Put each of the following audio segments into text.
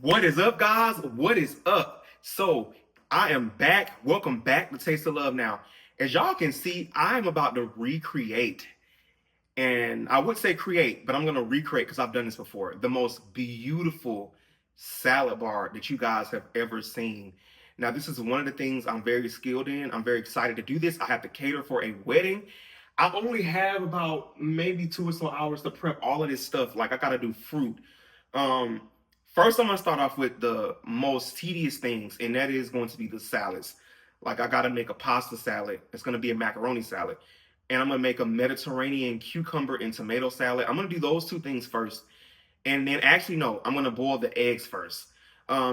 What is up, guys? What is up? So, I am back. Welcome back to Taste of Love. Now, as y'all can see, I am about to recreate, and I would say create, but I'm going to recreate because I've done this before. The most beautiful salad bar that you guys have ever seen. Now, this is one of the things I'm very skilled in. I'm very excited to do this. I have to cater for a wedding. I only have about maybe 2 or so hours to prep all of this stuff. Like, I got to do fruit. Um, First, I'm gonna start off with the most tedious things, and that is going to be the salads. Like, I gotta make a pasta salad. It's gonna be a macaroni salad, and I'm gonna make a Mediterranean cucumber and tomato salad. I'm gonna do those two things first, and then actually no, I'm gonna boil the eggs first.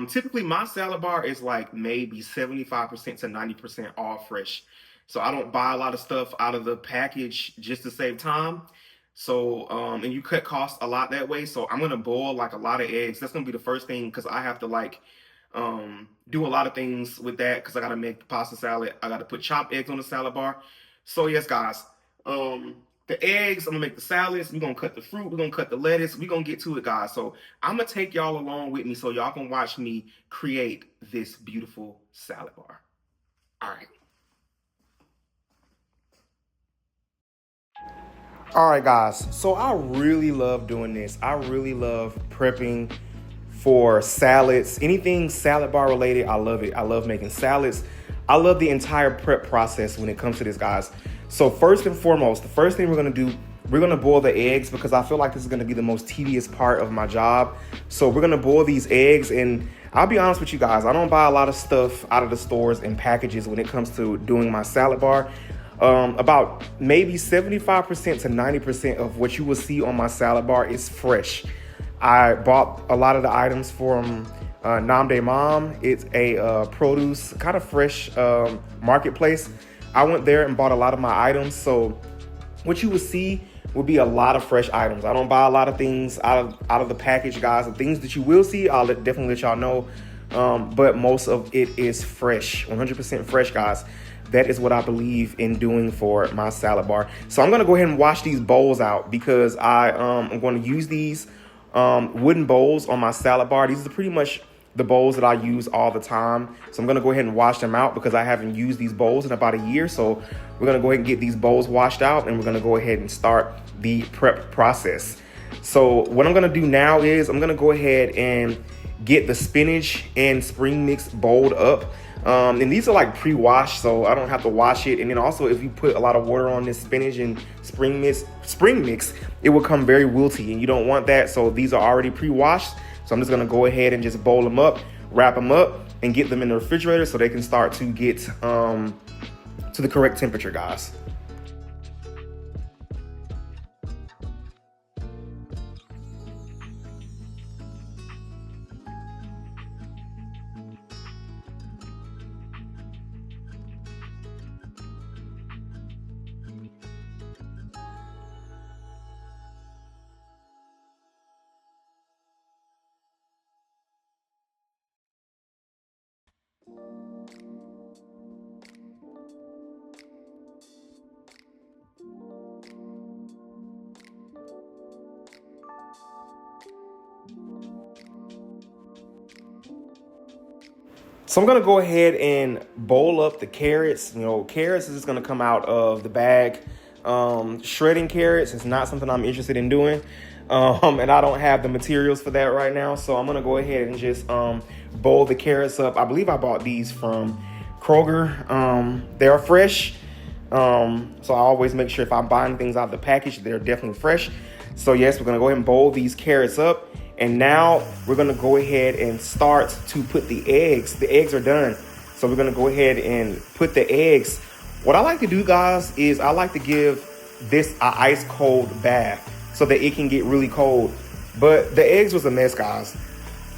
Typically, my salad bar is like maybe 75% to 90% all fresh. So I don't buy a lot of stuff out of the package just to save time. So, and you cut costs a lot that way. So I'm gonna boil like a lot of eggs. That's gonna be the first thing because I have to like do a lot of things with that because I gotta make the pasta salad. I gotta put chopped eggs on the salad bar. So yes, guys. The eggs, I'm gonna make the salads, we're gonna cut the fruit, we're gonna cut the lettuce, we're gonna get to it, guys. So I'm gonna take y'all along with me so y'all can watch me create this beautiful salad bar. All right. All right, guys. So I really love doing this. I really love prepping for salads. Anything salad bar related, I love it. I love making salads. I love the entire prep process when it comes to this, guys. So first and foremost, the first thing we're gonna do, we're gonna boil the eggs because I feel like this is gonna be the most tedious part of my job. So we're gonna boil these eggs, and I'll be honest with you guys, I don't buy a lot of stuff out of the stores and packages when it comes to doing my salad bar. About maybe 75% to 90% of what you will see on my salad bar is fresh. I bought a lot of the items from Nam De Mom. It's a produce, kind of fresh marketplace. I went there and bought a lot of my items. So what you will see will be a lot of fresh items. I don't buy a lot of things out of the package, guys. The things that you will see, I'll definitely let y'all know. But most of it is fresh, 100% fresh, guys. That is what I believe in doing for my salad bar. So I'm gonna go ahead and wash these bowls out because I'm going to use these wooden bowls on my salad bar. These are pretty much the bowls that I use all the time. So I'm gonna go ahead and wash them out because I haven't used these bowls in about a year. So we're gonna go ahead and get these bowls washed out, and we're gonna go ahead and start the prep process. So what I'm gonna do now is I'm gonna go ahead and get the spinach and spring mix bowled up. And these are like pre-washed, so I don't have to wash it. And then also, if you put a lot of water on this spinach and spring mix, it will come very wilty, and you don't want that. So these are already pre-washed. So I'm just gonna go ahead and just bowl them up, wrap them up, and get them in the refrigerator so they can start to get to the correct temperature, guys. So I'm gonna go ahead and bowl up the carrots. You know, carrots is just gonna come out of the bag. Shredding carrots is not something I'm interested in doing. And I don't have the materials for that right now. So I'm gonna go ahead and just bowl the carrots up. I believe I bought these from Kroger. They are fresh. So I always make sure if I'm buying things out of the package, they're definitely fresh. So yes, we're gonna go ahead and bowl these carrots up. And now we're gonna go ahead and start to put the eggs. The eggs are done. So we're gonna go ahead and put the eggs. What I like to do, guys, is I like to give this an ice cold bath so that it can get really cold. But the eggs was a mess, guys.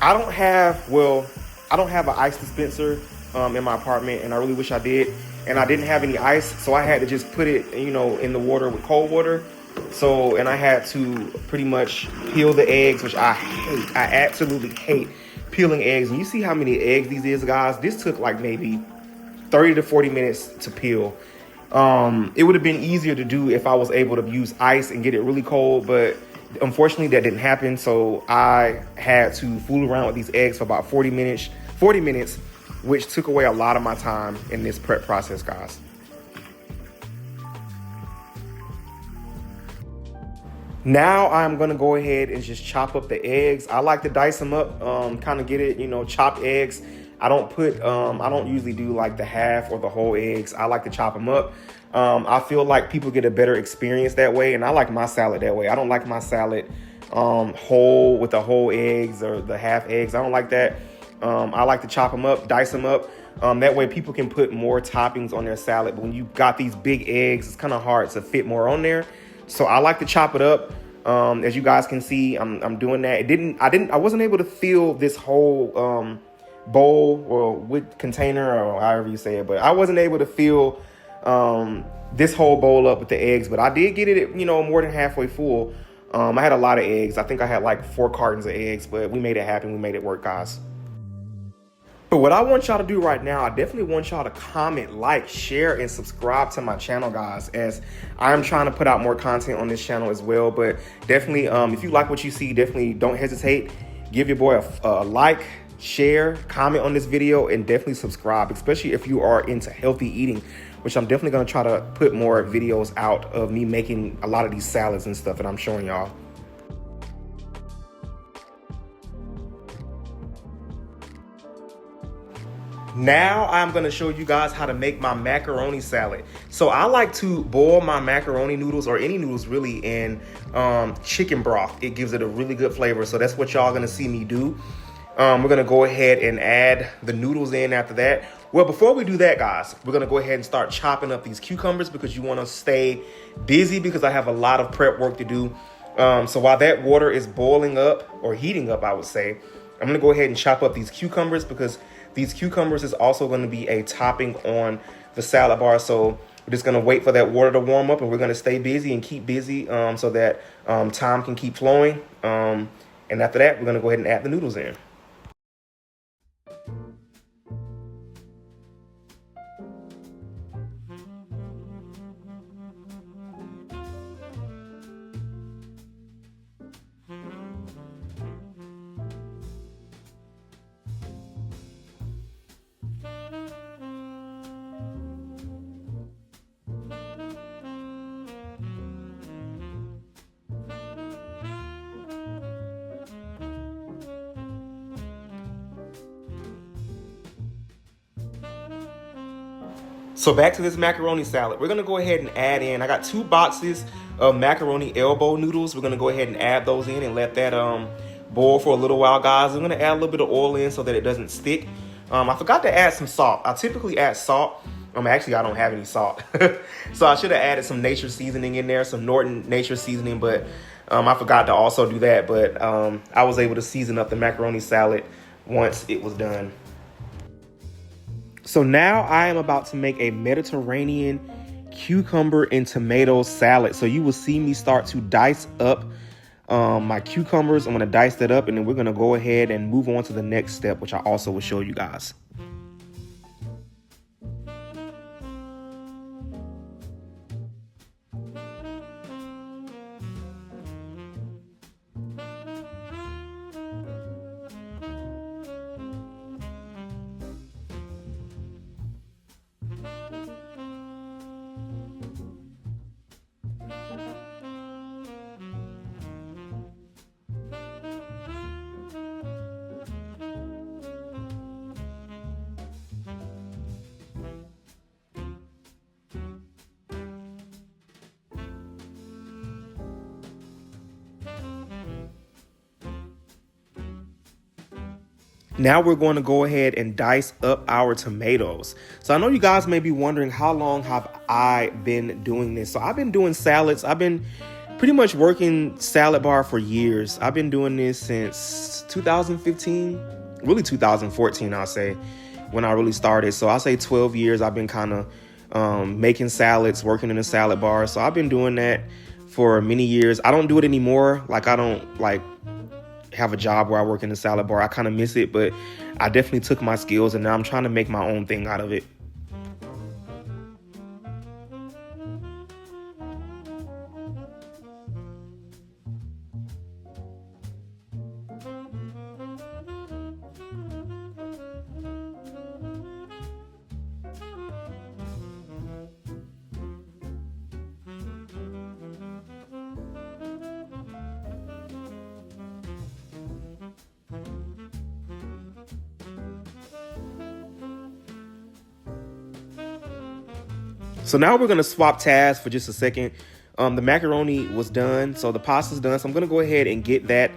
I don't have an ice dispenser in my apartment, and I really wish I did. And I didn't have any ice, so I had to just put it, in the water with cold water. So, and I had to pretty much peel the eggs, which I hate. I absolutely hate peeling eggs. And you see how many eggs these is, guys? This took like maybe 30 to 40 minutes to peel. It would have been easier to do if I was able to use ice and get it really cold, but Unfortunately, that didn't happen, so I had to fool around with these eggs for about 40 minutes, which took away a lot of my time in this prep process, guys. Now I'm gonna go ahead and just chop up the eggs. I like to dice them up, kind of get it, chopped eggs. I don't usually do like the half or the whole eggs. I like to chop them up. I feel like people get a better experience that way, and I like my salad that way. I don't like my salad whole with the whole eggs or the half eggs. I don't like that. I like to chop them up, dice them up. That way people can put more toppings on their salad. But when you got these big eggs, it's kind of hard to fit more on there. So I like to chop it up. As you guys can see, I'm doing that. I wasn't able to fill this whole bowl or with container or however you say it, but I wasn't able to fill this whole bowl up with the eggs, but I did get it, more than halfway full. I had a lot of eggs. I think I had like 4 cartons of eggs, but we made it happen. We made it work, guys. But what I want y'all to do right now, I definitely want y'all to comment, like, share, and subscribe to my channel, guys, as I'm trying to put out more content on this channel as well. But definitely, if you like what you see, definitely don't hesitate. Give your boy a like, share, comment on this video, and definitely subscribe, especially if you are into healthy eating, which I'm definitely going to try to put more videos out of me making a lot of these salads and stuff that I'm showing y'all. Now I'm going to show you guys how to make my macaroni salad. So I like to boil my macaroni noodles, or any noodles really, in chicken broth. It gives it a really good flavor. So that's what y'all going to see me do. We're going to go ahead and add the noodles in after that. Well, before we do that, guys, we're going to go ahead and start chopping up these cucumbers, because you want to stay busy, because I have a lot of prep work to do. So while that water is boiling up, or heating up, I would say, I'm going to go ahead and chop up these cucumbers, because these cucumbers is also going to be a topping on the salad bar. So we're just going to wait for that water to warm up, and we're going to stay busy and keep busy so that time can keep flowing. And after that, we're going to go ahead and add the noodles in. So back to this macaroni salad. We're going to go ahead and add in, I got 2 boxes of macaroni elbow noodles. We're going to go ahead and add those in and let that boil for a little while, guys. I'm going to add a little bit of oil in so that it doesn't stick. I forgot to add some salt. I typically add salt. Actually, I don't have any salt. So I should have added some nature seasoning in there, some Norton nature seasoning, but I forgot to also do that. But I was able to season up the macaroni salad once it was done. So now I am about to make a Mediterranean cucumber and tomato salad. So you will see me start to dice up my cucumbers. I'm going to dice that up, and then we're going to go ahead and move on to the next step, which I also will show you guys. Now we're going to go ahead and dice up our tomatoes. So I know you guys may be wondering, how long have I been doing this? So I've been doing salads. I've been pretty much working salad bar for years. I've been doing this since 2015, really 2014, I'll say, when I really started. So I'll say 12 years I've been kind of making salads, working in a salad bar. So I've been doing that for many years. I don't do it anymore. Like, I don't have a job where I work in the salad bar. I kind of miss it, but I definitely took my skills and now I'm trying to make my own thing out of it. So now we're gonna swap tasks for just a second. The macaroni was done, so the pasta's done. So I'm gonna go ahead and get that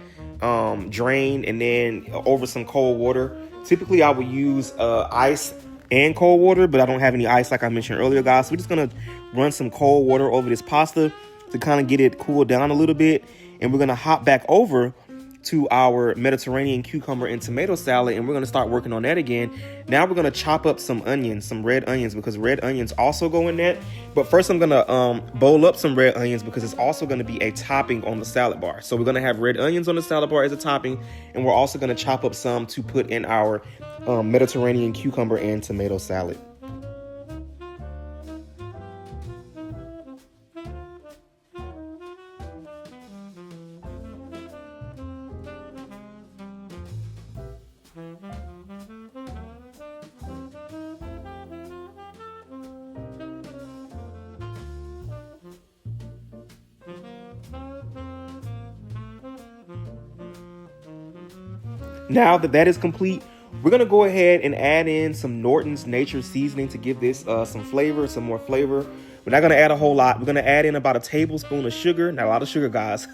drained and then over some cold water. Typically, I would use ice and cold water, but I don't have any ice like I mentioned earlier, guys. So we're just gonna run some cold water over this pasta to kind of get it cooled down a little bit, and we're gonna hop back over to our Mediterranean cucumber and tomato salad, and we're going to start working on that again. Now we're going to chop up some onions, some red onions, because red onions also go in that. But first I'm going to bowl up some red onions because it's also going to be a topping on the salad bar. So we're going to have red onions on the salad bar as a topping, and we're also going to chop up some to put in our Mediterranean cucumber and tomato salad. Now that that is complete, we're going to go ahead and add in some Norton's Nature Seasoning to give this some flavor, some more flavor. We're not going to add a whole lot. We're going to add in about a tablespoon of sugar, not a lot of sugar, guys,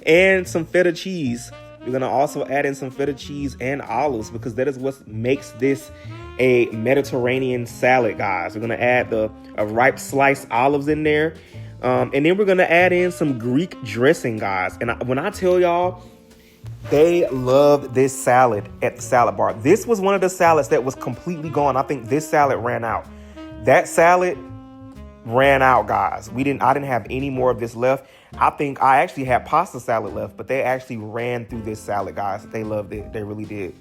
and some feta cheese. We're going to also add in some feta cheese and olives because that is what makes this a Mediterranean salad, guys. We're going to add a ripe sliced olives in there. And then we're going to add in some Greek dressing, guys. And when I tell y'all, they love this salad at the salad bar. This was one of the salads that was completely gone. I think this salad ran out. That salad ran out, guys. I didn't have any more of this left. I think I actually had pasta salad left, but they actually ran through this salad, guys. They loved it. They really did.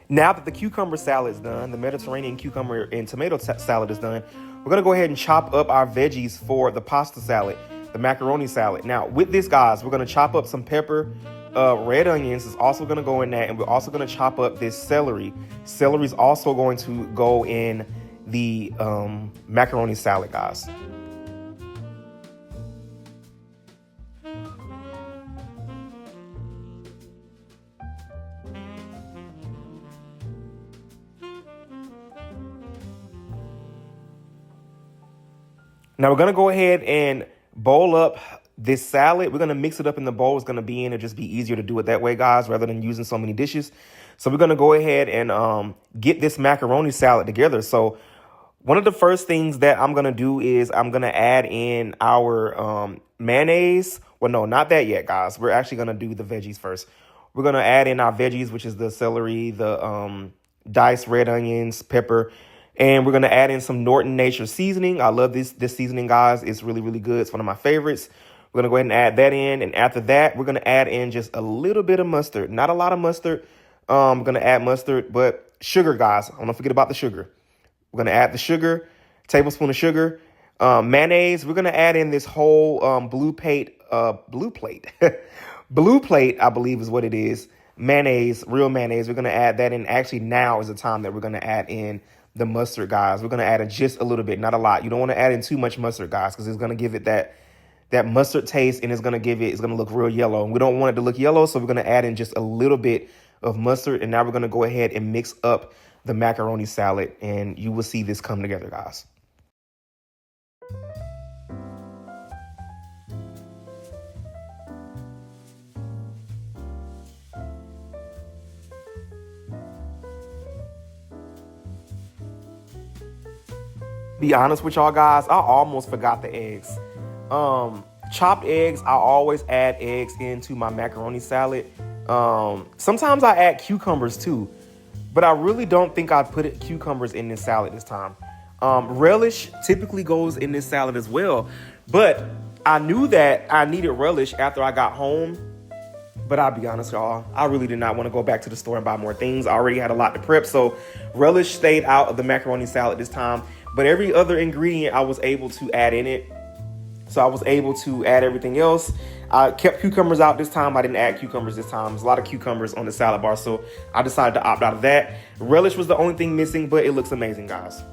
Now that the cucumber salad is done, the Mediterranean cucumber and tomato salad is done, we're going to go ahead and chop up our veggies for the pasta salad, the macaroni salad. Now, with this, guys, we're going to chop up some pepper. Red onions is also going to go in that, and we're also going to chop up this celery. Celery is also going to go in the macaroni salad, guys. Now we're going to go ahead and bowl up this salad. We're going to mix it up in the bowl. It's going to be in. It'll just be easier to do it that way, guys, rather than using so many dishes. So we're going to go ahead and get this macaroni salad together. So one of the first things that I'm going to do is I'm going to add in our mayonnaise. Well, no, not that yet, guys. We're actually going to do the veggies first. We're going to add in our veggies, which is the celery, the diced red onions, pepper. And we're going to add in some Norton Nature Seasoning. I love this seasoning, guys. It's really, really good. It's one of my favorites. We're going to go ahead and add that in. And after that, we're going to add in just a little bit of mustard. Not a lot of mustard. I'm going to add mustard, but sugar, guys. Don't forget about the sugar. We're going to add the sugar, tablespoon of sugar. Mayonnaise. We're going to add in this whole blue plate, I believe is what it is. Mayonnaise, real mayonnaise. We're going to add that in. Actually, now is the time that we're going to add in the mustard, guys. We're going to add in just a little bit, not a lot. You don't want to add in too much mustard, guys, because it's going to give it that mustard taste, and it's going to look real yellow. And we don't want it to look yellow, so we're going to add in just a little bit of mustard. And now we're going to go ahead and mix up the macaroni salad, and you will see this come together, guys. Be honest with y'all, guys, I almost forgot the eggs. Chopped eggs, I always add eggs into my macaroni salad. Sometimes I add cucumbers too, but I really don't think I'd put cucumbers in this salad this time. Relish typically goes in this salad as well, but I knew that I needed relish after I got home. But I'll be honest, y'all, I really did not want to go back to the store and buy more things. I already had a lot to prep, so relish stayed out of the macaroni salad this time. But every other ingredient I was able to add in it. So I was able to add everything else. I kept cucumbers out this time. I didn't add cucumbers this time. There's a lot of cucumbers on the salad bar, so I decided to opt out of that. Relish was the only thing missing, but it looks amazing, guys.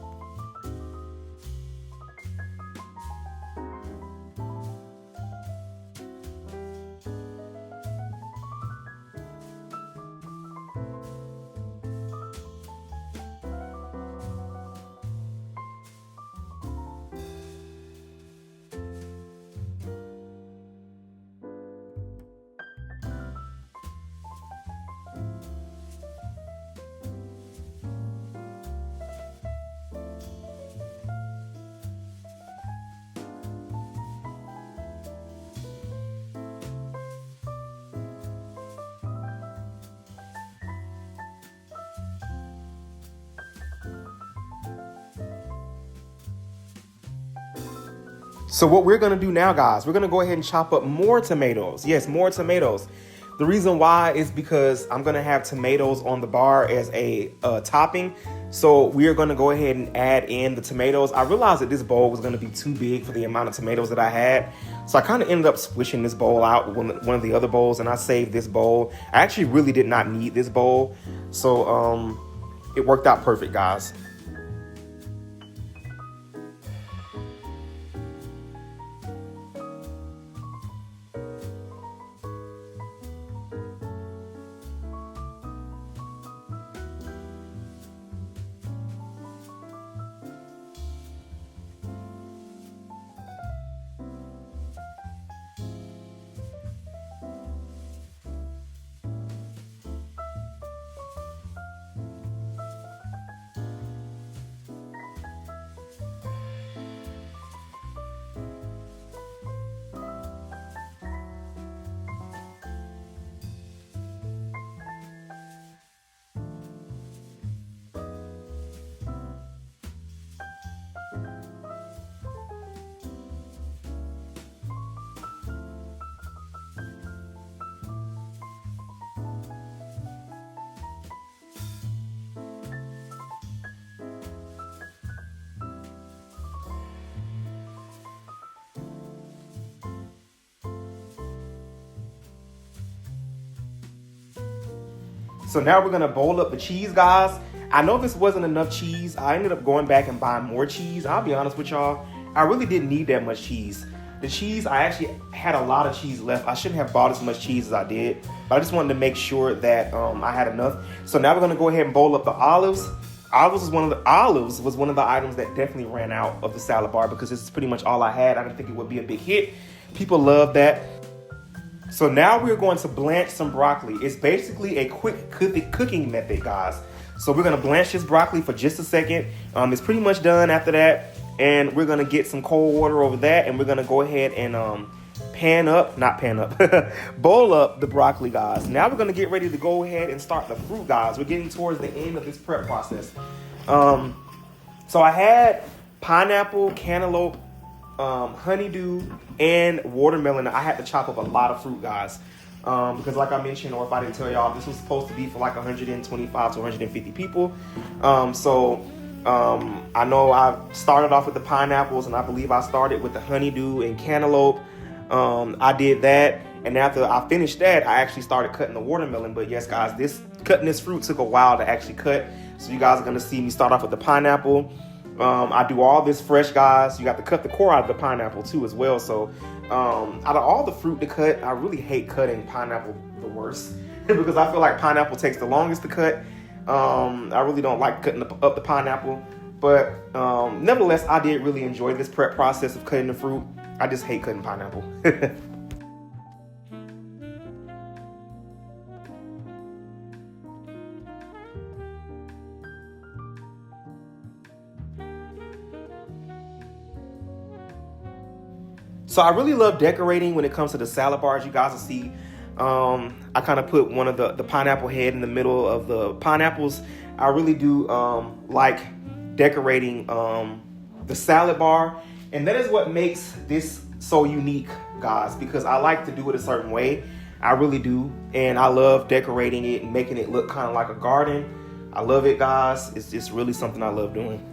So what we're gonna do now, guys, we're gonna go ahead and chop up more tomatoes. Yes, more tomatoes. The reason why is because I'm gonna have tomatoes on the bar as a topping. So we are gonna go ahead and add in the tomatoes. I realized that this bowl was gonna be too big for the amount of tomatoes that I had. So I kind of ended up switching this bowl out with one of the other bowls, and I saved this bowl. I actually really did not need this bowl. So it worked out perfect, guys. So now we're gonna bowl up the cheese, guys. I know this wasn't enough cheese. I ended up going back and buying more cheese. I'll be honest with y'all, I really didn't need that much cheese. The cheese, I actually had a lot of cheese left. I shouldn't have bought as much cheese as I did, but I just wanted to make sure that I had enough. So now we're gonna go ahead and bowl up the olives. Olives was one of the items that definitely ran out of the salad bar because this is pretty much all I had. I didn't think it would be a big hit. People love that. So now we're going to blanch some broccoli. It's basically a quick cooking method, guys. So we're gonna blanch this broccoli for just a second. It's pretty much done after that. And we're gonna get some cold water over that, and we're gonna go ahead and bowl up the broccoli, guys. Now we're gonna get ready to go ahead and start the fruit, guys. We're getting towards the end of this prep process. So I had pineapple, cantaloupe, honeydew, and watermelon. I had to chop up a lot of fruit, guys, because like I mentioned, or if I didn't tell y'all, this was supposed to be for like 125 to 150 people. I know I started off with the pineapples, and I believe I started with the honeydew and cantaloupe. I did that, and after I finished that, I actually started cutting the watermelon. But yes, guys, cutting this fruit took a while to actually cut. So you guys are gonna see me start off with the pineapple. I do all this fresh, guys. You got to cut the core out of the pineapple too as well. So out of all the fruit to cut, I really hate cutting pineapple the worst because I feel like pineapple takes the longest to cut. I really don't like cutting up the pineapple, but nevertheless, I did really enjoy this prep process of cutting the fruit. I just hate cutting pineapple. So I really love decorating when it comes to the salad bars. You guys will see I kind of put one of the pineapple head in the middle of the pineapples. I really do like decorating the salad bar. And that is what makes this so unique, guys, because I like to do it a certain way. I really do. And I love decorating it and making it look kind of like a garden. I love it, guys. It's just really something I love doing.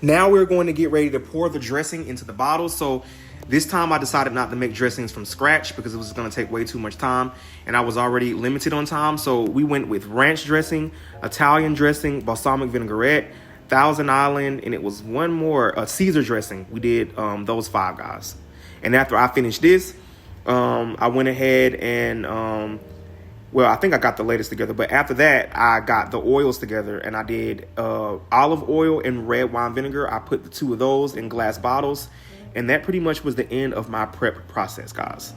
Now we're going to get ready to pour the dressing into the bottle. So this time I decided not to make dressings from scratch because it was going to take way too much time and I was already limited on time. So we went with ranch dressing, Italian dressing, balsamic vinaigrette, Thousand Island, and it was one more, Caesar dressing. We did those 5 guys. And after I finished this, I went ahead and well, I think I got the lettuce together, but after that, I got the oils together and I did olive oil and red wine vinegar. I put the 2 of those in glass bottles, and that pretty much was the end of my prep process, guys.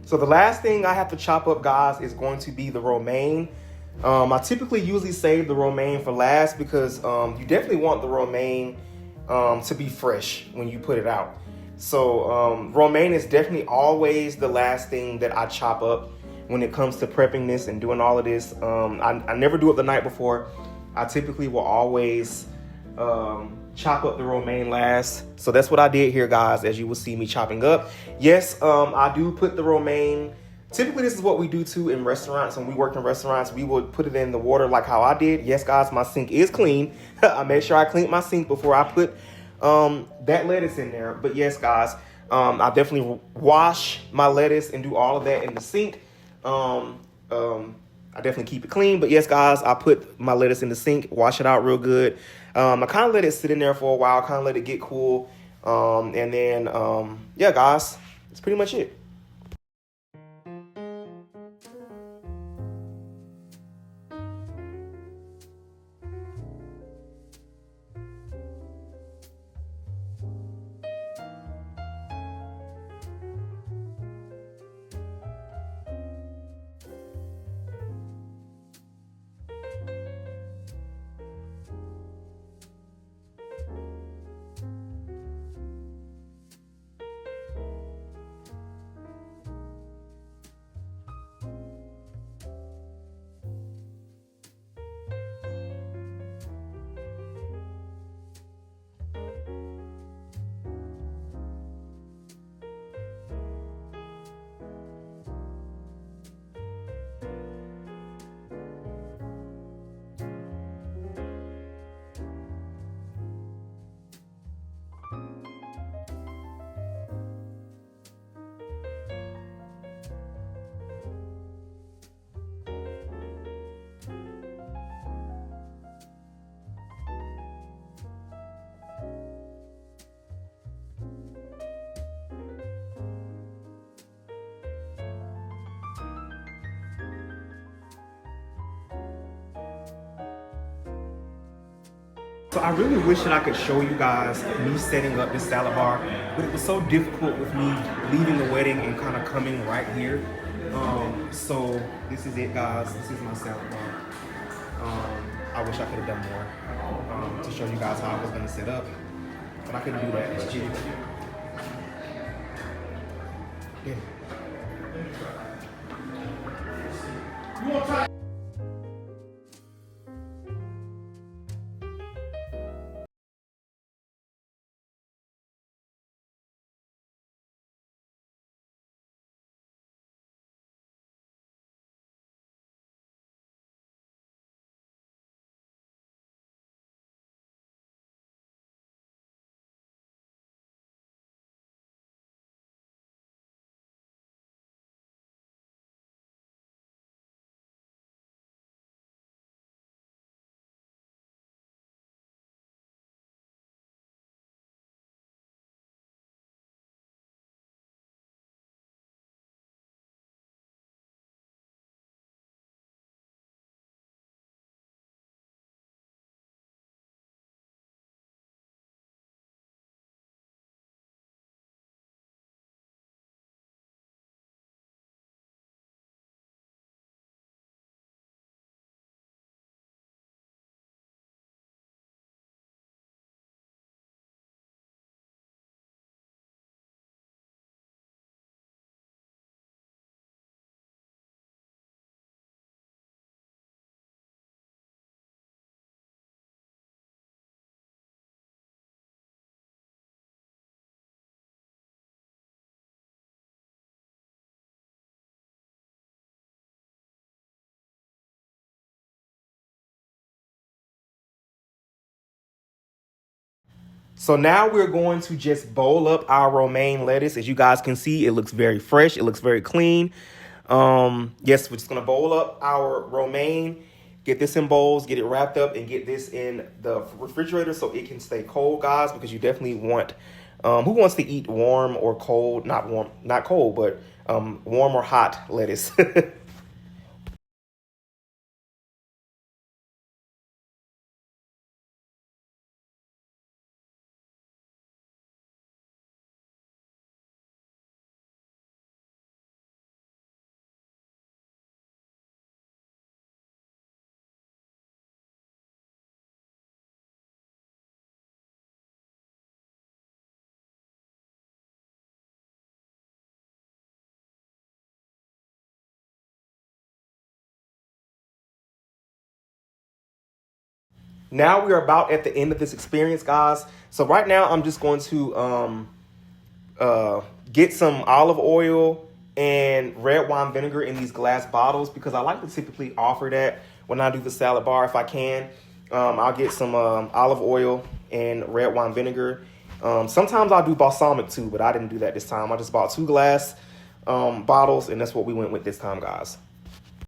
So the last thing I have to chop up, guys, is going to be the romaine. I typically usually save the romaine for last because you definitely want the romaine to be fresh when you put it out. So romaine is definitely always the last thing that I chop up when it comes to prepping this and doing all of this. I never do it the night before. I typically will always chop up the romaine last. So that's what I did here, guys, as you will see me chopping up. Yes, I do put the romaine. Typically, this is what we do too in restaurants. When we work in restaurants, we would put it in the water like how I did. Yes, guys, my sink is clean. I made sure I cleaned my sink before I put that lettuce in there. But yes, guys, I definitely wash my lettuce and do all of that in the sink. I definitely keep it clean. But yes, guys, I put my lettuce in the sink, wash it out real good. I kind of let it sit in there for a while, kind of let it get cool. And then, yeah, guys, that's pretty much it. So I really wish that I could show you guys me setting up this salad bar, but it was so difficult with me leaving the wedding and kind of coming right here. So this is it, guys. This is my salad bar. I wish I could have done more to show you guys how I was going to set up, but I couldn't do that. But yeah. So now we're going to just bowl up our romaine lettuce. As you guys can see, it looks very fresh. It looks very clean. Yes, we're just going to bowl up our romaine, get this in bowls, get it wrapped up, and get this in the refrigerator so it can stay cold, guys, because you definitely want, who wants to eat warm or cold, not warm, not cold, but warm or hot lettuce. Now we are about at the end of this experience, guys. So right now I'm just going to get some olive oil and red wine vinegar in these glass bottles because I like to typically offer that when I do the salad bar if I can. I'll get some olive oil and red wine vinegar. Sometimes I'll do balsamic too, but I didn't do that this time. I just bought 2 glass bottles, and that's what we went with this time, guys.